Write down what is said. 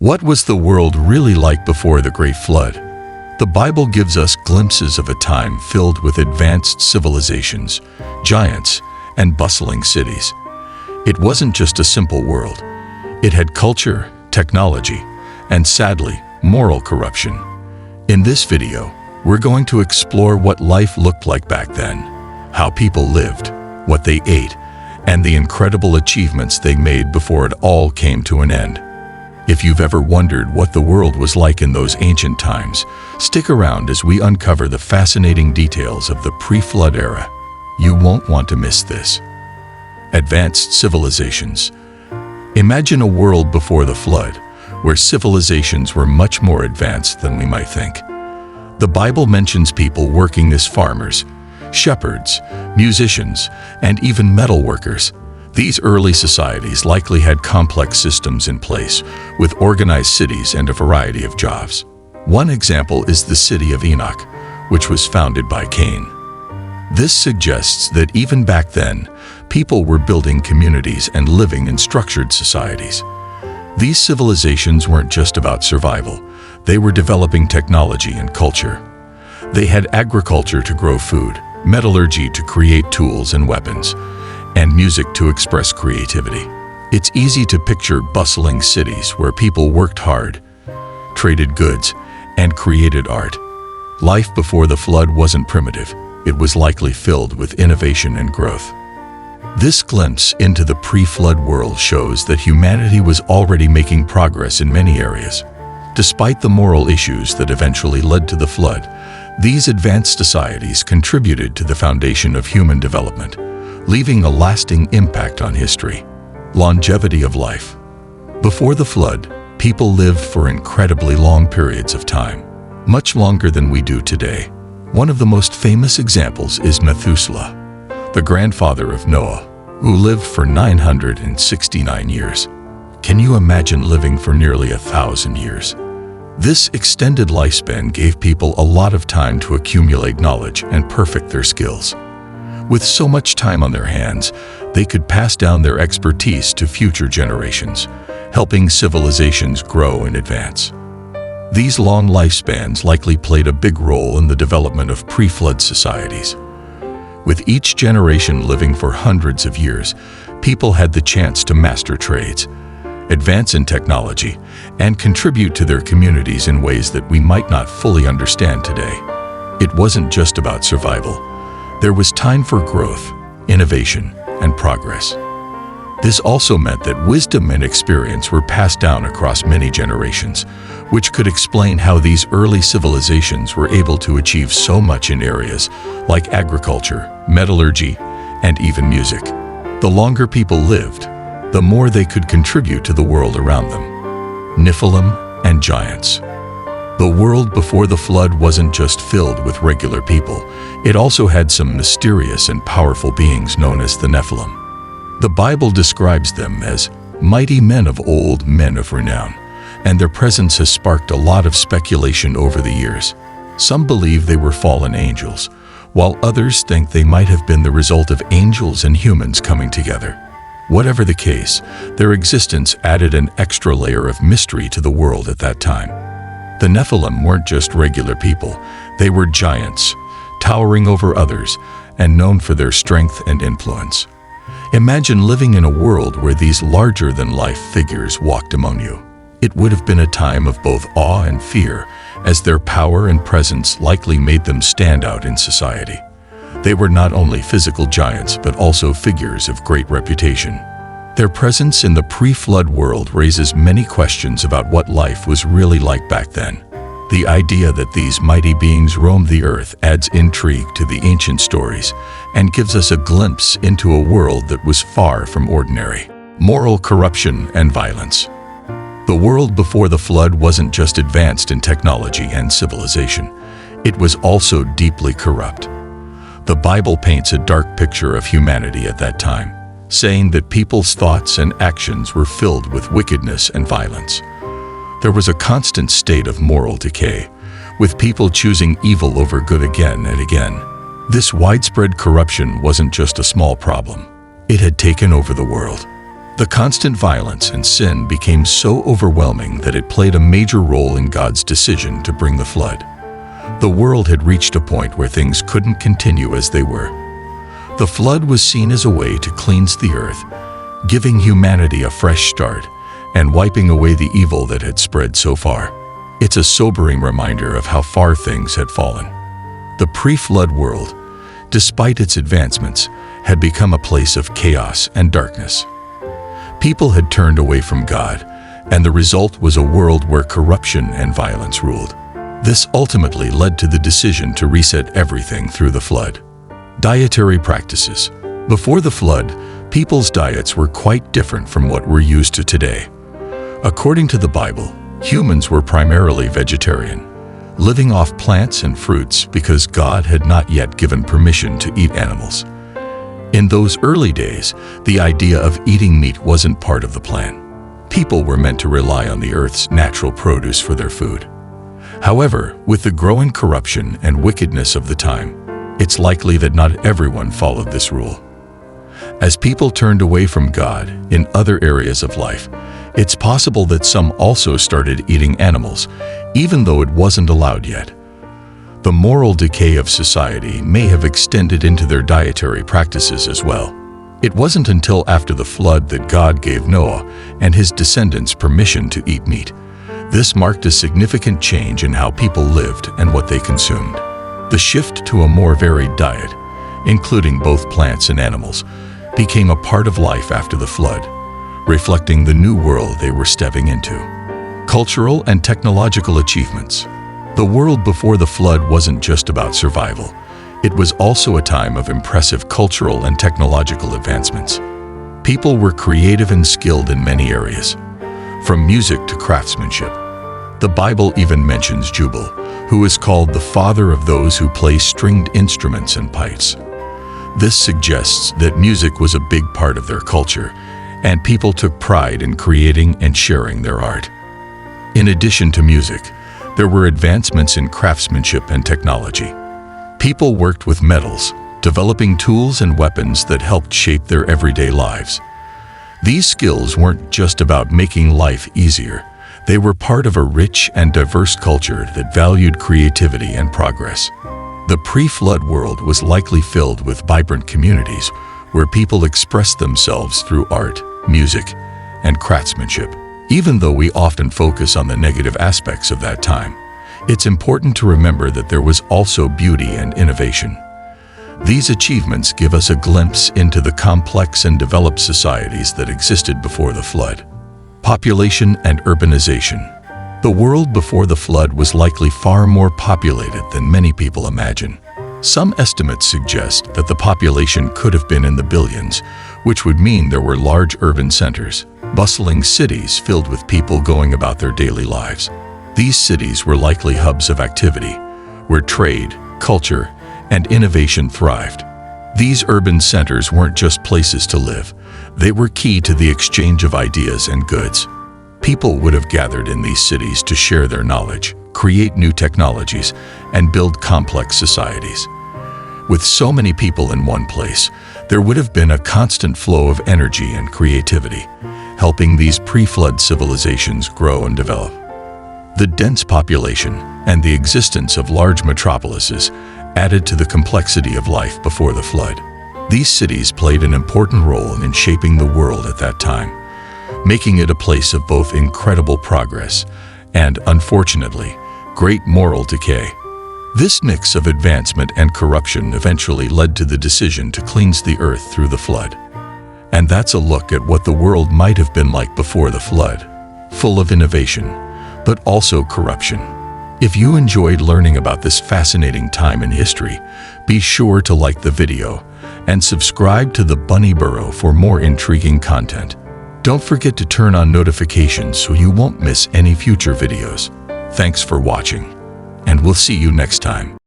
What was the world really like before the Great Flood? The Bible gives us glimpses of a time filled with advanced civilizations, giants, and bustling cities. It wasn't just a simple world. It had culture, technology, and sadly, moral corruption. In this video, we're going to explore what life looked like back then, how people lived, what they ate, and the incredible achievements they made before it all came to an end. If you've ever wondered what the world was like in those ancient times, stick around as we uncover the fascinating details of the pre-flood era. You won't want to miss this. Advanced civilizations. Imagine a world before the flood, where civilizations were much more advanced than we might think. The Bible mentions people working as farmers, shepherds, musicians, and even metal workers. These early societies likely had complex systems in place, with organized cities and a variety of jobs. One example is the city of Enoch, which was founded by Cain. This suggests that even back then, people were building communities and living in structured societies. These civilizations weren't just about survival, they were developing technology and culture. They had agriculture to grow food, metallurgy to create tools and weapons, and music to express creativity. It's easy to picture bustling cities where people worked hard, traded goods, and created art. Life before the flood wasn't primitive. It was likely filled with innovation and growth. This glimpse into the pre-flood world shows that humanity was already making progress in many areas. Despite the moral issues that eventually led to the flood, these advanced societies contributed to the foundation of human development, leaving a lasting impact on history. Longevity of life. Before the flood, people lived for incredibly long periods of time, much longer than we do today. One of the most famous examples is Methuselah, the grandfather of Noah, who lived for 969 years. Can you imagine living for nearly 1,000 years? This extended lifespan gave people a lot of time to accumulate knowledge and perfect their skills. With so much time on their hands, they could pass down their expertise to future generations, helping civilizations grow and advance. These long lifespans likely played a big role in the development of pre-flood societies. With each generation living for hundreds of years, people had the chance to master trades, advance in technology, and contribute to their communities in ways that we might not fully understand today. It wasn't just about survival. There was time for growth, innovation, and progress. This also meant that wisdom and experience were passed down across many generations, which could explain how these early civilizations were able to achieve so much in areas like agriculture, metallurgy, and even music. The longer people lived, the more they could contribute to the world around them. Nephilim and giants. The world before the flood wasn't just filled with regular people, it also had some mysterious and powerful beings known as the Nephilim. The Bible describes them as mighty men of old, men of renown, and their presence has sparked a lot of speculation over the years. Some believe they were fallen angels, while others think they might have been the result of angels and humans coming together. Whatever the case, their existence added an extra layer of mystery to the world at that time. The Nephilim weren't just regular people, they were giants, towering over others, and known for their strength and influence. Imagine living in a world where these larger-than-life figures walked among you. It would have been a time of both awe and fear, as their power and presence likely made them stand out in society. They were not only physical giants but also figures of great reputation. Their presence in the pre-flood world raises many questions about what life was really like back then. The idea that these mighty beings roamed the earth adds intrigue to the ancient stories and gives us a glimpse into a world that was far from ordinary. Moral corruption and violence. The world before the flood wasn't just advanced in technology and civilization, it was also deeply corrupt. The Bible paints a dark picture of humanity at that time, saying that people's thoughts and actions were filled with wickedness and violence. There was a constant state of moral decay, with people choosing evil over good again and again. This widespread corruption wasn't just a small problem. It had taken over the world. The constant violence and sin became so overwhelming that it played a major role in God's decision to bring the flood. The world had reached a point where things couldn't continue as they were. The flood was seen as a way to cleanse the earth, giving humanity a fresh start and wiping away the evil that had spread so far. It's a sobering reminder of how far things had fallen. The pre-flood world, despite its advancements, had become a place of chaos and darkness. People had turned away from God, and the result was a world where corruption and violence ruled. This ultimately led to the decision to reset everything through the flood. Dietary practices. Before the flood, people's diets were quite different from what we're used to today. According to the Bible, humans were primarily vegetarian, living off plants and fruits because God had not yet given permission to eat animals. In those early days, the idea of eating meat wasn't part of the plan. People were meant to rely on the earth's natural produce for their food. However, with the growing corruption and wickedness of the time, it's likely that not everyone followed this rule. As people turned away from God in other areas of life, it's possible that some also started eating animals, even though it wasn't allowed yet. The moral decay of society may have extended into their dietary practices as well. It wasn't until after the flood that God gave Noah and his descendants permission to eat meat. This marked a significant change in how people lived and what they consumed. The shift to a more varied diet, including both plants and animals, became a part of life after the flood, reflecting the new world they were stepping into. Cultural and technological achievements. The world before the flood wasn't just about survival. It was also a time of impressive cultural and technological advancements. People were creative and skilled in many areas, from music to craftsmanship. The Bible even mentions Jubal, who is called the father of those who play stringed instruments and pipes. This suggests that music was a big part of their culture, and people took pride in creating and sharing their art. In addition to music, there were advancements in craftsmanship and technology. People worked with metals, developing tools and weapons that helped shape their everyday lives. These skills weren't just about making life easier. They were part of a rich and diverse culture that valued creativity and progress. The pre-flood world was likely filled with vibrant communities where people expressed themselves through art, music, and craftsmanship. Even though we often focus on the negative aspects of that time, it's important to remember that there was also beauty and innovation. These achievements give us a glimpse into the complex and developed societies that existed before the flood. Population and urbanization. The world before the flood was likely far more populated than many people imagine. Some estimates suggest that the population could have been in the billions, which would mean there were large urban centers, bustling cities filled with people going about their daily lives. These cities were likely hubs of activity, where trade, culture, and innovation thrived. These urban centers weren't just places to live. They were key to the exchange of ideas and goods. People would have gathered in these cities to share their knowledge, create new technologies, and build complex societies. With so many people in one place, there would have been a constant flow of energy and creativity, helping these pre-flood civilizations grow and develop. The dense population and the existence of large metropolises added to the complexity of life before the flood. These cities played an important role in shaping the world at that time, making it a place of both incredible progress and, unfortunately, great moral decay. This mix of advancement and corruption eventually led to the decision to cleanse the earth through the flood. And that's a look at what the world might have been like before the flood, full of innovation, but also corruption. If you enjoyed learning about this fascinating time in history, be sure to like the video and subscribe to the Bunny Burrow for more intriguing content. Don't forget to turn on notifications so you won't miss any future videos. Thanks for watching, and we'll see you next time.